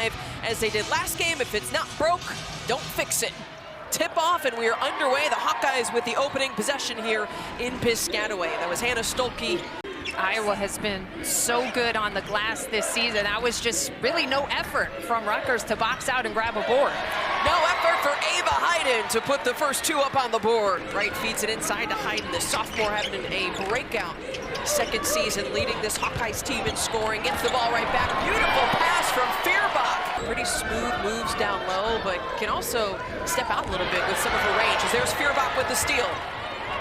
drive as they did last game. If it's not broke, don't fix it. Tip off, and we are underway. The Hawkeyes with the opening possession here in Piscataway. That was Hannah Stolke. Iowa has been so good on the glass this season. That was just really no effort from Rutgers to box out and grab a board. No effort for Ava Hayden to put the first two up on the board. Wright feeds it inside to Hayden, the sophomore having a breakout second season, leading this Hawkeyes team in scoring. Gets the ball right back. Beautiful pass from Feuerbach. Pretty smooth moves down low, but can also step out a little bit with some of her range. As there's Feuerbach with the steal.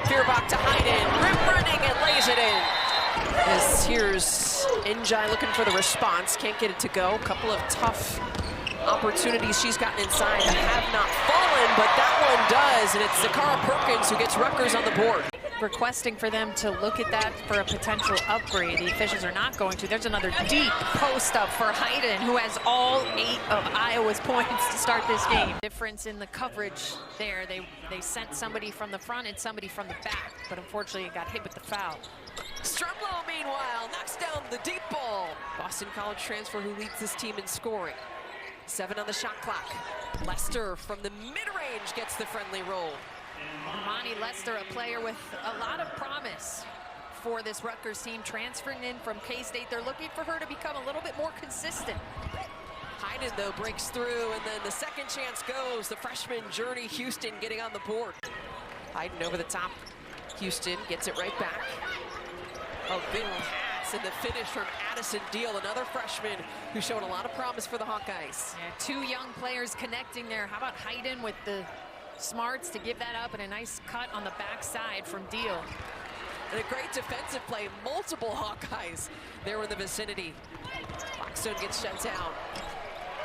Feuerbach to Hayden, rim running and lays it in. As here's Njai looking for the response, can't get it to go. A couple of tough opportunities she's gotten inside that have not fallen, but that one does, and it's Zakara Perkins who gets Rutgers on the board. Requesting for them to look at that for a potential upgrade. The officials are not going to. There's another deep post up for Hayden, who has all 8 of Iowa's points to start this game. Difference in the coverage there. They sent somebody from the front and somebody from the back, but unfortunately it got hit with the foul. Strumlow, meanwhile, knocks down the deep ball. Boston College transfer who leads this team in scoring. 7 on the shot clock. Lester from the mid-range gets the friendly roll. Imani Lester, a player with a lot of promise for this Rutgers team, transferring in from K-State. They're looking for her to become a little bit more consistent. Hayden, though, breaks through, and then the second chance goes. The freshman Journey Houston getting on the board. Hayden over the top. Houston gets it right back. A big pass, and the finish from Addison Deal, another freshman who showed a lot of promise for the Hawkeyes. Yeah, 2 young players connecting there. How about Hayden with the smarts to give that up, and a nice cut on the backside from Deal. And a great defensive play. Multiple Hawkeyes there in the vicinity. Blackstone gets shut down.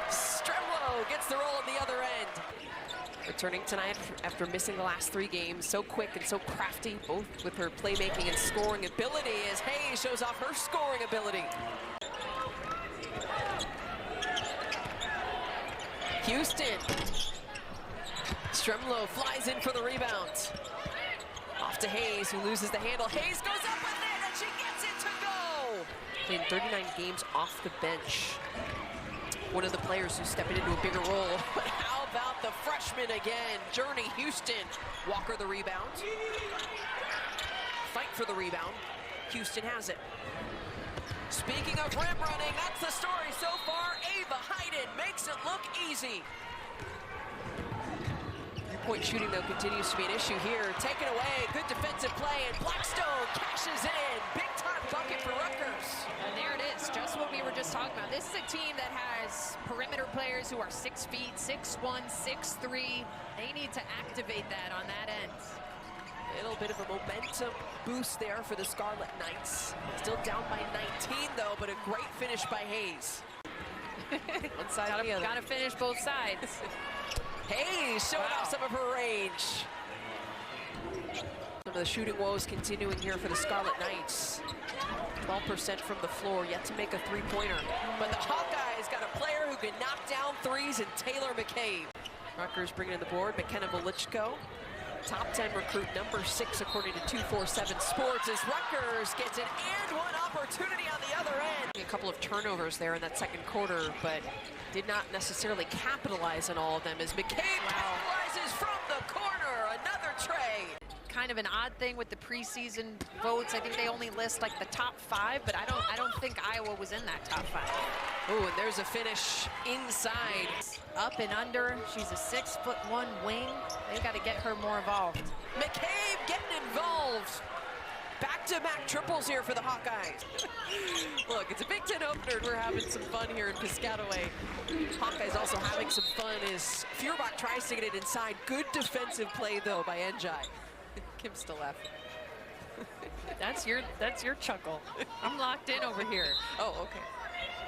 Stremlow gets the roll on the other end. Returning tonight after missing the last 3 games. So quick and so crafty, both with her playmaking and scoring ability, as Hayes shows off her scoring ability. Houston. Stremlow flies in for the rebound. Off to Hayes, who loses the handle. Hayes goes up with it, and she gets it to go! Playing 39 games off the bench. One of the players who's stepping into a bigger role. But how about the freshman again? Journey Houston. Walker the rebound. Fight for the rebound. Houston has it. Speaking of rim running, that's the story so far. Ava Hayden makes it look easy. Three-point shooting, though, continues to be an issue here. Taken away, good defensive play, and Blackstone cashes in. Big-time bucket for Rutgers. And there it is, just what we were just talking about. This is a team that has perimeter players who are 6 feet, 6'1", 6'3". They need to activate that on that end. A little bit of a momentum boost there for the Scarlet Knights. Still down by 19, though, but a great finish by Hayes. One side or the other. Gotta finish both sides. Hayes showing off some of her range. Some of the shooting woes continuing here for the Scarlet Knights. 12% from the floor, yet to make a 3-pointer. But the Hawkeyes got a player who can knock down threes, and Taylor McCabe. Rutgers bringing in the board, McKenna Velichko. Top 10 recruit, number 6 according to 247 Sports, as Rutgers gets an and-one opportunity on the other end. A couple of turnovers there in that second quarter, but did not necessarily capitalize on all of them, as McCabe capitalizes from the corner. Another tray. Kind of an odd thing with the preseason votes. I think they only list like the top 5, but I don't think Iowa was in that top 5. Oh, and there's a finish inside. Up and under. She's a 6'1" wing. They've got to get her more involved. McCabe getting involved. Back-to-back triples here for the Hawkeyes. Look, it's a Big Ten opener, and we're having some fun here in Piscataway. Hawkeyes also having some fun as Feuerbach tries to get it inside. Good defensive play, though, by Njai. Kim's still laughing. That's your chuckle. I'm locked in over here. Oh, okay.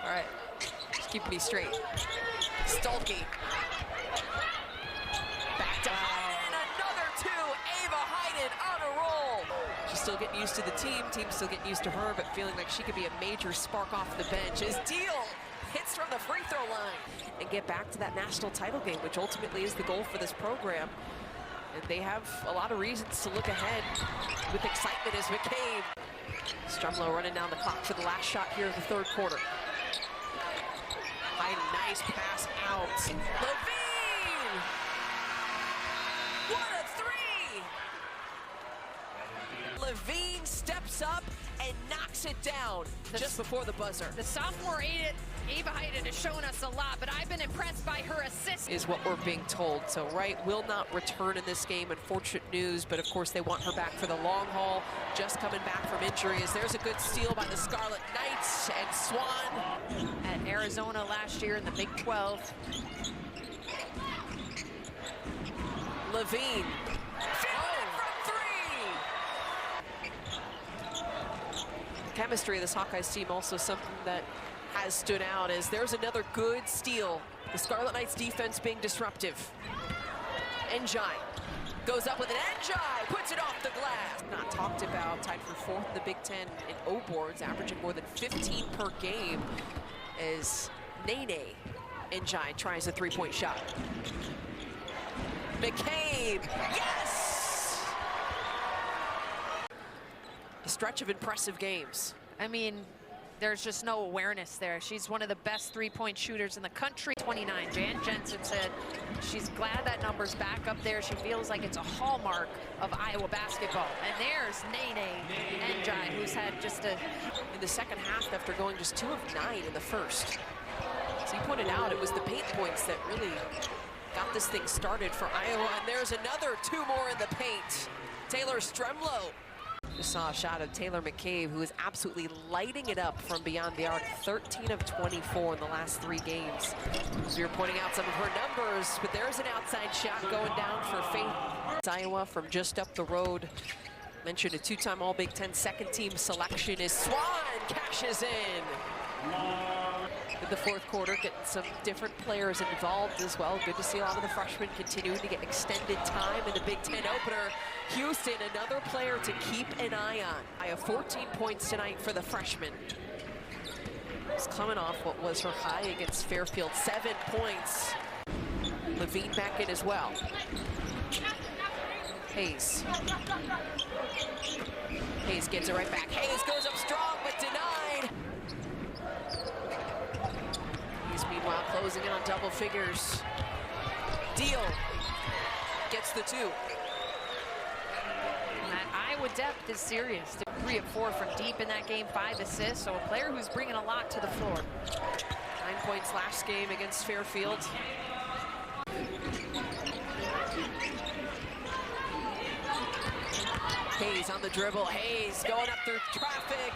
All right. Just keeping me straight. Stolke. Back to Hayden. Another 2. Ava Hayden on a roll. She's still getting used to the team. Team's still getting used to her, but feeling like she could be a major spark off the bench. As Deal hits from the free throw line and get back to that national title game, which ultimately is the goal for this program. And they have a lot of reasons to look ahead with excitement as McCabe. Strumlow running down the clock for the last shot here of the third quarter. Hayden, nice pass out. Levine! What a three! Levine steps up and knocks it down just before the buzzer. The sophomore Ava Hayden has shown us a lot, but I've been impressed by her assist. Is what we're being told. So Wright will not return in this game. Unfortunate news, but of course they want her back for the long haul. Just coming back from injury. As there's a good steal by the Scarlet Knights, and Swan at Arizona last year in the Big 12. Levine. From three! Chemistry of this Hawkeyes team also something that has stood out, as there's another good steal. The Scarlet Knights defense being disruptive. Njai goes up with an Njai, puts it off the glass. Not talked about, tied for 4th in the Big Ten in O boards, averaging more than 15 per game, as Nene Njai tries a three-point shot. McCabe, yes! A stretch of impressive games. I mean, there's just no awareness there. She's one of the best three-point shooters in the country. 29, Jan Jensen said she's glad that number's back up there. She feels like it's a hallmark of Iowa basketball. And there's Nene Njai, who's had just a... In the second half, after going just 2 of 9 in the first. As he pointed out, it was the paint points that really got this thing started for Iowa. And there's another 2 more in the paint. Taylor Stremlow. Just saw a shot of Taylor McCabe, who is absolutely lighting it up from beyond the arc. 13 of 24 in the last 3 games. So you're pointing out some of her numbers, but there's an outside shot going down for Faith. Iowa from just up the road. Mentioned a 2-time All-Big Ten second-team selection is Swan cashes in. In the fourth quarter, getting some different players involved as well. Good to see a lot of the freshmen continuing to get extended time in the Big Ten opener. Houston, another player to keep an eye on. I have 14 points tonight for the freshman. She's coming off what was her high against Fairfield, 7 points. Levine back in as well. Hayes. Hayes gives it right back. Hayes goes up strong, but denied. Meanwhile, closing in on double figures. Deal gets the 2. That Iowa depth is serious. 3 of 4 from deep in that game, 5 assists. So a player who's bringing a lot to the floor. 9 points last game against Fairfield. Hayes on the dribble. Hayes going up through traffic.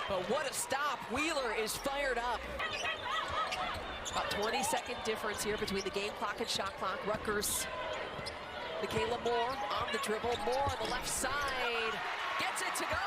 But what a stop. Wheeler is fired up. About 20-second difference here between the game clock and shot clock. Rutgers, Michaela Moore on the dribble. Moore on the left side. Gets it to go.